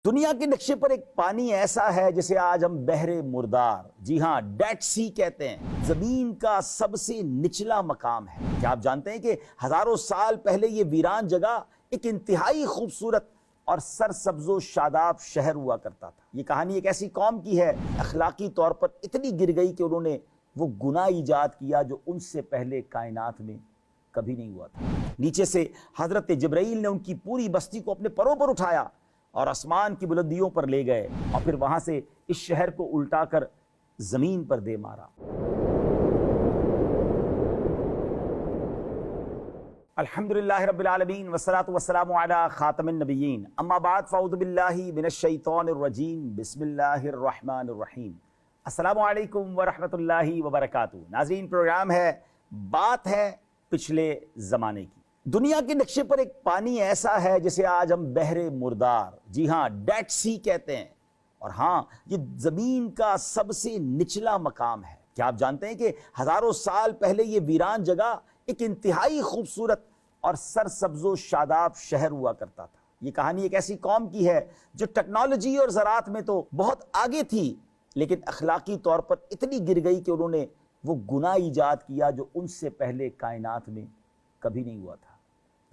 دنیا کے نقشے پر ایک پانی ایسا ہے جسے آج ہم بحر مردار، جی ہاں ڈیڈ سی کہتے ہیں، زمین کا سب سے نچلا مقام ہے۔ کیا آپ جانتے ہیں کہ ہزاروں سال پہلے یہ ویران جگہ ایک انتہائی خوبصورت اور سرسبز و شاداب شہر ہوا کرتا تھا۔ یہ کہانی ایک ایسی قوم کی ہے اخلاقی طور پر اتنی گر گئی کہ انہوں نے وہ گناہ ایجاد کیا جو ان سے پہلے کائنات میں کبھی نہیں ہوا تھا۔ نیچے سے حضرت جبرائیل نے ان کی پوری بستی کو اپنے پروں پر اٹھایا اور آسمان کی بلندیوں پر لے گئے اور پھر وہاں سے اس شہر کو الٹا کر زمین پر دے مارا۔ الحمدللہ رب العالمین والصلاة والسلام علی خاتم النبیین، اما بعد فاعوذ باللہ من الشیطان الرجیم، بسم اللہ الرحمن الرحیم۔ السلام علیکم ورحمۃ اللہ وبرکاتہ۔ ناظرین، پروگرام ہے بات ہے پچھلے زمانے کی۔ دنیا کے نقشے پر ایک پانی ایسا ہے جسے آج ہم بحر مردار، جی ہاں ڈیڈ سی کہتے ہیں، اور ہاں یہ زمین کا سب سے نچلا مقام ہے۔ کیا آپ جانتے ہیں کہ ہزاروں سال پہلے یہ ویران جگہ ایک انتہائی خوبصورت اور سرسبز و شاداب شہر ہوا کرتا تھا۔ یہ کہانی ایک ایسی قوم کی ہے جو ٹیکنالوجی اور زراعت میں تو بہت آگے تھی، لیکن اخلاقی طور پر اتنی گر گئی کہ انہوں نے وہ گناہ ایجاد کیا جو ان سے پہلے کائنات میں کبھی نہیں ہوا تھا۔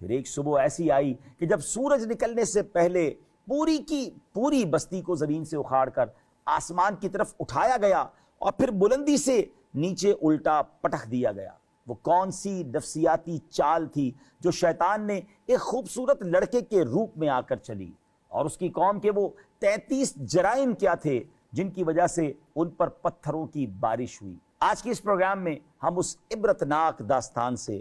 پھر ایک صبح ایسی آئی کہ جب سورج نکلنے سے پہلے پوری کی پوری بستی کو زمین سے اکھاڑ کر آسمان کی طرف اٹھایا گیا اور پھر بلندی سے نیچے الٹا پٹخ دیا گیا۔ وہ کون سی نفسیاتی چال تھی جو شیطان نے ایک خوبصورت لڑکے کے روپ میں آ کر چلی، اور اس کی قوم کے وہ 33 جرائم کیا تھے جن کی وجہ سے ان پر پتھروں کی بارش ہوئی۔ آج کے اس پروگرام میں ہم اس عبرتناک داستان سے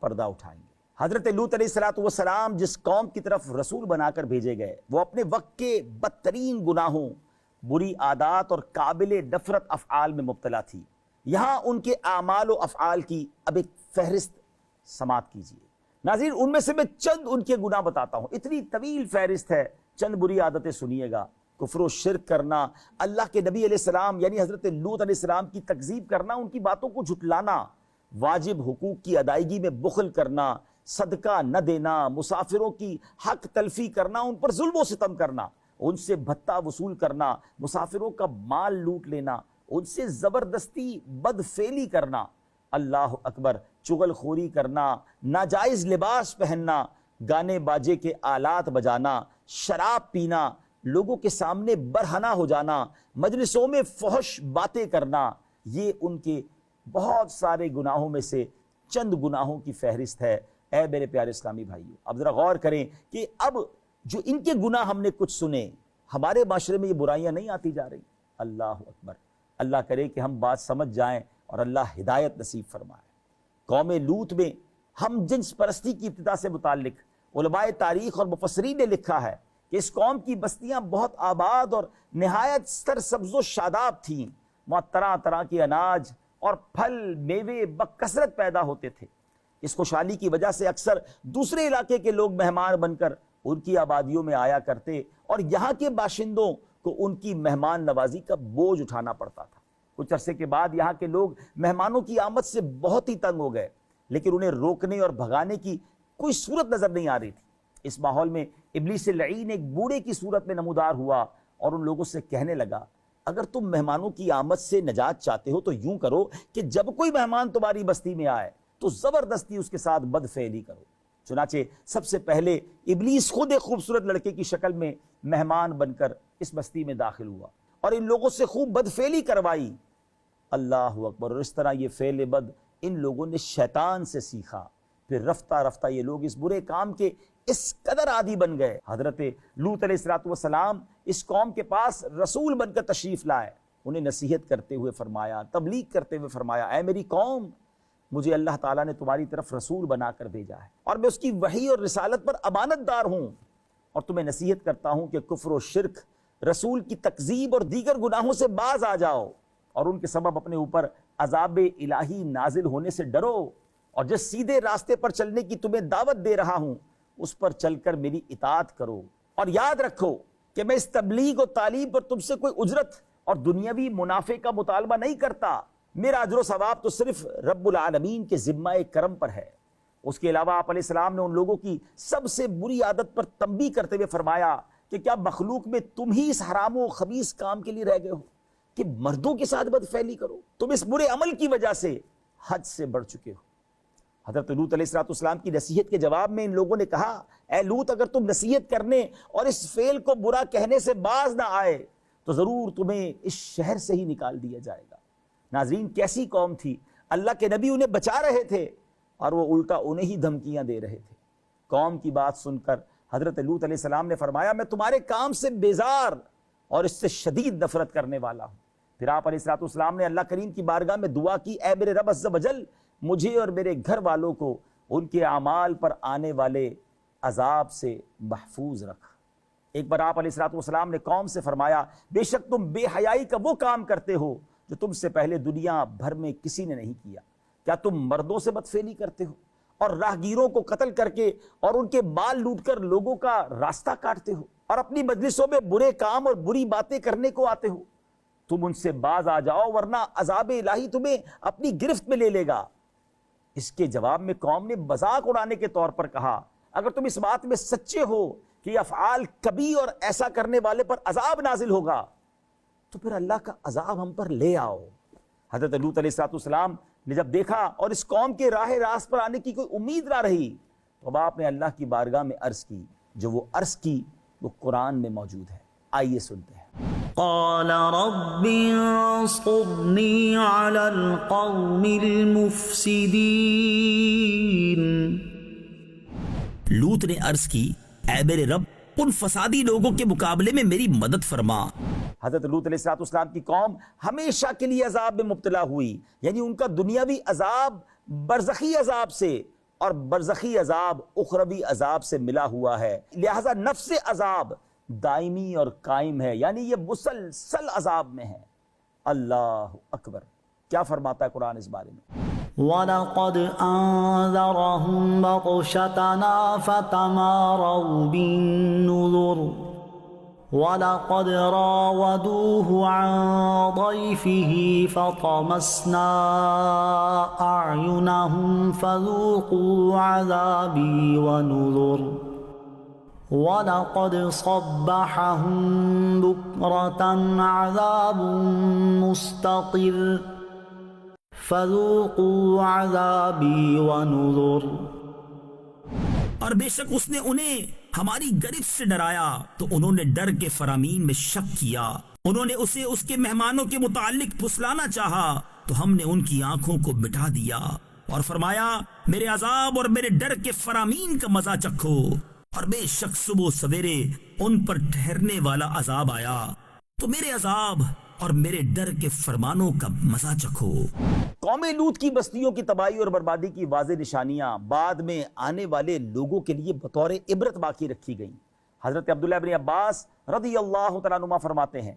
پردہ اٹھائیں گے۔ حضرت لوط علیہ السلام جس قوم کی طرف رسول بنا کر بھیجے گئے، وہ اپنے وقت کے بدترین گناہوں، بری عادات اور قابل نفرت افعال میں مبتلا تھی۔ یہاں ان کے اعمال و افعال کی اب ایک فہرست سماعت کیجیے۔ ناظرین، ان میں سے میں چند ان کے گناہ بتاتا ہوں، اتنی طویل فہرست ہے، چند بری عادتیں سنیے گا۔ کفر و شرک کرنا، اللہ کے نبی علیہ السلام یعنی حضرت لوط علیہ السلام کی تکذیب کرنا، ان کی باتوں کو جھٹلانا، واجب حقوق کی ادائیگی میں بخل کرنا، صدقہ نہ دینا، مسافروں کی حق تلفی کرنا، ان پر ظلم و ستم کرنا، ان سے بھتہ وصول کرنا، مسافروں کا مال لوٹ لینا، ان سے زبردستی بدفعلی کرنا، اللہ اکبر، چغل خوری کرنا، ناجائز لباس پہننا، گانے باجے کے آلات بجانا، شراب پینا، لوگوں کے سامنے برہنہ ہو جانا، مجلسوں میں فحش باتیں کرنا، یہ ان کے بہت سارے گناہوں میں سے چند گناہوں کی فہرست ہے۔ اے میرے پیارے اسلامی بھائیو، اب ذرا غور کریں کہ اب جو ان کے گناہ ہم نے کچھ سنے، ہمارے معاشرے میں یہ برائیاں نہیں آتی جا رہی۔ اللہ اکبر، اللہ کرے کہ ہم بات سمجھ جائیں اور اللہ ہدایت نصیب فرمائے۔ قوم لوط میں ہم جنس پرستی کی ابتدا سے متعلق علماء تاریخ اور مفسرین نے لکھا ہے کہ اس قوم کی بستیاں بہت آباد اور نہایت سرسبز و شاداب تھیں۔ وہاں طرح طرح کے اناج اور پھل میوے بکثرت پیدا ہوتے تھے۔ اس خوشحالی کی وجہ سے اکثر دوسرے علاقے کے لوگ مہمان بن کر ان کی آبادیوں میں آیا کرتے اور یہاں کے باشندوں کو ان کی مہمان نوازی کا بوجھ اٹھانا پڑتا تھا۔ کچھ عرصے کے بعد یہاں کے لوگ مہمانوں کی آمد سے بہت ہی تنگ ہو گئے، لیکن انہیں روکنے اور بھگانے کی کوئی صورت نظر نہیں آ رہی تھی۔ اس ماحول میں ابلیس لعین ایک بوڑھے کی صورت میں نمودار ہوا اور ان لوگوں سے کہنے لگا، اگر تم مہمانوں کی آمد سے نجات چاہتے ہو تو یوں کرو کہ جب کوئی مہمان تمہاری بستی میں آئے تو زبردستی اس کے ساتھ بدفعلی کرو۔ چنانچہ سب سے پہلے ابلیس خود ایک خوبصورت لڑکے کی شکل میں مہمان بن کر اس بستی میں داخل ہوا اور ان لوگوں سے خوب بدفعلی کروائی۔ اللہ اکبر، اور اس طرح یہ فعل بد ان لوگوں نے شیطان سے سیکھا۔ پھر رفتہ رفتہ یہ لوگ اس برے کام کے اس قدر عادی بن گئے۔ حضرت لوط علیہ السلام اس قوم کے پاس رسول بن کر تشریف لائے۔ انہیں نصیحت کرتے ہوئے فرمایا، تبلیغ کرتے ہوئے فرمایا، اے میری قوم، مجھے اللہ تعالیٰ نے تمہاری طرف رسول بنا کر بھیجا ہے اور میں اس کی وحی اور رسالت پر امانت دار ہوں، اور تمہیں نصیحت کرتا ہوں کہ کفر و شرک، رسول کی تکذیب اور دیگر گناہوں سے باز آ جاؤ، اور ان کے سبب اپنے اوپر عذاب الہی نازل ہونے سے ڈرو، اور جس سیدھے راستے پر چلنے کی تمہیں دعوت دے رہا ہوں اس پر چل کر میری اطاعت کرو، اور یاد رکھو کہ میں اس تبلیغ و تعلیم پر تم سے کوئی اجرت اور دنیاوی منافع کا مطالبہ نہیں کرتا۔ میرا اجر و ثواب تو صرف رب العالمین کے ذمہ کرم پر ہے۔ اس کے علاوہ آپ علیہ السلام نے ان لوگوں کی سب سے بری عادت پر تنبیہ کرتے ہوئے فرمایا کہ کیا مخلوق میں تم ہی اس حرام و خبیث کام کے لیے رہ گئے ہو کہ مردوں کے ساتھ بدفعلی کرو؟ تم اس برے عمل کی وجہ سے حد سے بڑھ چکے ہو۔ حضرت لوط علیہ السلام کی نصیحت کے جواب میں ان لوگوں نے کہا، اے لوط، اگر تم نصیحت کرنے اور اس فعل کو برا کہنے سے باز نہ آئے تو ضرور تمہیں اس شہر سے ہی نکال دیا جائے گا۔ ناظرین، کیسی قوم تھی! اللہ کے نبی انہیں بچا رہے تھے اور وہ الٹا انہیں ہی دھمکیاں دے رہے تھے۔ قوم کی بات سن کر حضرت لوط علیہ السلام نے فرمایا، میں تمہارے کام سے بیزار اور اس سے شدید نفرت کرنے والا ہوں۔ پھر آپ علیہ السلام نے اللہ کریم کی بارگاہ میں دعا کی، اے میرے رب عز و جل، مجھے اور میرے گھر والوں کو ان کے اعمال پر آنے والے عذاب سے محفوظ رکھ۔ ایک بار آپ علیہ السلام نے قوم سے فرمایا، بے شک تم بے حیائی کا وہ کام کرتے ہو جو تم سے پہلے دنیا بھر میں کسی نے نہیں کیا۔ کیا تم مردوں سے بدفعلی کرتے ہو اور راہگیروں کو قتل کر کے اور ان کے مال لوٹ کر لوگوں کا راستہ کاٹتے ہو اور اپنی مجلسوں میں برے کام اور بری باتیں کرنے کو آتے ہو؟ تم ان سے باز آ جاؤ ورنہ عذاب الہی تمہیں اپنی گرفت میں لے لے گا۔ اس کے جواب میں قوم نے مذاق اڑانے کے طور پر کہا، اگر تم اس بات میں سچے ہو کہ افعال کبھی اور ایسا کرنے والے پر عذاب نازل ہوگا تو پھر اللہ کا عذاب ہم پر لے آؤ۔ حضرت لوط علیہ السلام نے جب دیکھا اور اس قوم کے راہ راست پر آنے کی کوئی امید نہ رہی تو اب آپ نے اللہ کی بارگاہ میں عرض کی، جو وہ عرض کی وہ قرآن میں موجود ہے۔ آئیے سنتے ہیں۔ قال رب انصرنی علی القوم المفسدین۔ لوط نے عرض کی، اے میرے رب، ان فسادی لوگوں کے مقابلے میں میری مدد فرما۔ حضرت لوط علیہ السلام کی قوم ہمیشہ کے لیے عذاب میں مبتلا ہوئی، یعنی ان کا دنیاوی عذاب برزخی عذاب سے اور برزخی عذاب اخروی عذاب سے ملا ہوا ہے، لہذا نفس عذاب دائمی اور قائم ہے، یعنی یہ مسلسل عذاب میں ہے۔ اللہ اکبر! کیا فرماتا ہے قرآن اس بارے میں؟ وَلَقَدْ أَنذَرَهُمْ بَطْشَتَنَا فَتَمَارَوْا بِالنُّذُرِ وَلَقَدْ رَاوَدُوهُ عَنْ ضَيْفِهِ فَطَمَسْنَا أَعْيُنَهُمْ فَذُوقُوا عَذَابِي وَنُذُرِ وَلَقَدْ صَبَّحَهُمْ بُكْرَةً عَذَابٌ مُسْتَقِرٌّ فَذُوقُوا عَذَابِي وَنُذُرِ۔ اور بے شک اس نے انہیں ہماری گرفت سے ڈرایا تو انہوں نے ڈر کے فرامین میں شک کیا، انہوں نے اسے اس کے مہمانوں کے متعلق پھسلانا چاہا تو ہم نے ان کی آنکھوں کو مٹا دیا اور فرمایا، میرے عذاب اور میرے ڈر کے فرامین کا مزہ چکھو، اور بے شک صبح سویرے ان پر ٹھہرنے والا عذاب آیا تو میرے عذاب اور میرے ڈر کے فرمانوں کا مزہ چکھو۔ قوم لوط کی بستیوں کی تباہی اور بربادی کی واضح نشانیاں بعد میں آنے والے لوگوں کے لیے بطور عبرت باقی رکھی گئیں۔ حضرت عبداللہ بن عباس رضی اللہ تعالیٰ عنہما فرماتے ہیں،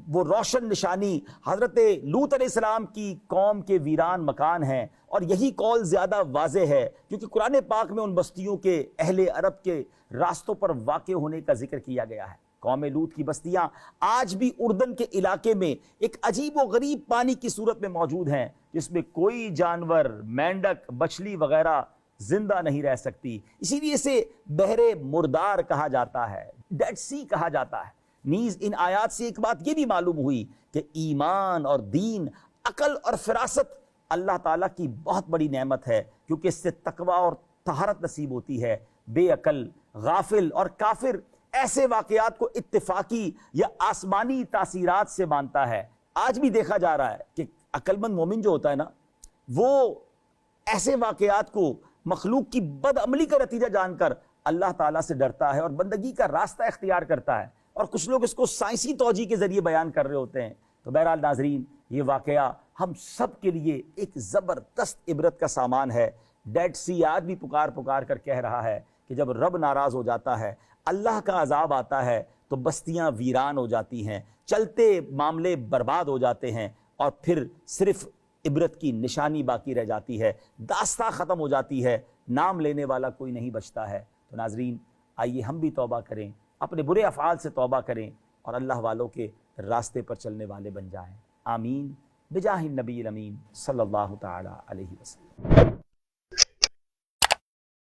وہ روشن نشانی حضرت لوط علیہ السلام کی قوم کے ویران مکان ہیں، اور یہی قول زیادہ واضح ہے کیونکہ قرآن پاک میں ان بستیوں کے اہل عرب کے راستوں پر واقع ہونے کا ذکر کیا گیا ہے۔ قوم لوط کی بستیاں آج بھی اردن کے علاقے میں ایک عجیب و غریب پانی کی صورت میں موجود ہیں، جس میں کوئی جانور، مینڈک، مچھلی وغیرہ زندہ نہیں رہ سکتی، اسی لیے اسے بحر مردار کہا جاتا ہے، ڈیڈ سی کہا جاتا ہے۔ نیز ان آیات سے ایک بات یہ بھی معلوم ہوئی کہ ایمان اور دین، عقل اور فراست اللہ تعالیٰ کی بہت بڑی نعمت ہے، کیونکہ اس سے تقوی اور طہارت نصیب ہوتی ہے۔ بے عقل، غافل اور کافر ایسے واقعات کو اتفاقی یا آسمانی تاثیرات سے مانتا ہے۔ آج بھی دیکھا جا رہا ہے کہ عقل مند مومن جو ہوتا ہے نا، وہ ایسے واقعات کو مخلوق کی بد عملی کا نتیجہ جان کر اللہ تعالیٰ سے ڈرتا ہے اور بندگی کا راستہ اختیار کرتا ہے، اور کچھ لوگ اس کو سائنسی توجیہ کے ذریعے بیان کر رہے ہوتے ہیں۔ تو بہرحال ناظرین، یہ واقعہ ہم سب کے لیے ایک زبردست عبرت کا سامان ہے۔ ڈیڈ سی آج بھی پکار پکار کر کہہ رہا ہے کہ جب رب ناراض ہو جاتا ہے، اللہ کا عذاب آتا ہے تو بستیاں ویران ہو جاتی ہیں، چلتے معاملے برباد ہو جاتے ہیں، اور پھر صرف عبرت کی نشانی باقی رہ جاتی ہے، داستان ختم ہو جاتی ہے، نام لینے والا کوئی نہیں بچتا ہے۔ تو ناظرین، آئیے ہم بھی توبہ کریں، اپنے برے افعال سے توبہ کریں اور اللہ والوں کے راستے پر چلنے والے بن جائیں۔ آمین بجاہ النبی الامین صلی اللہ تعالی علیہ وسلم۔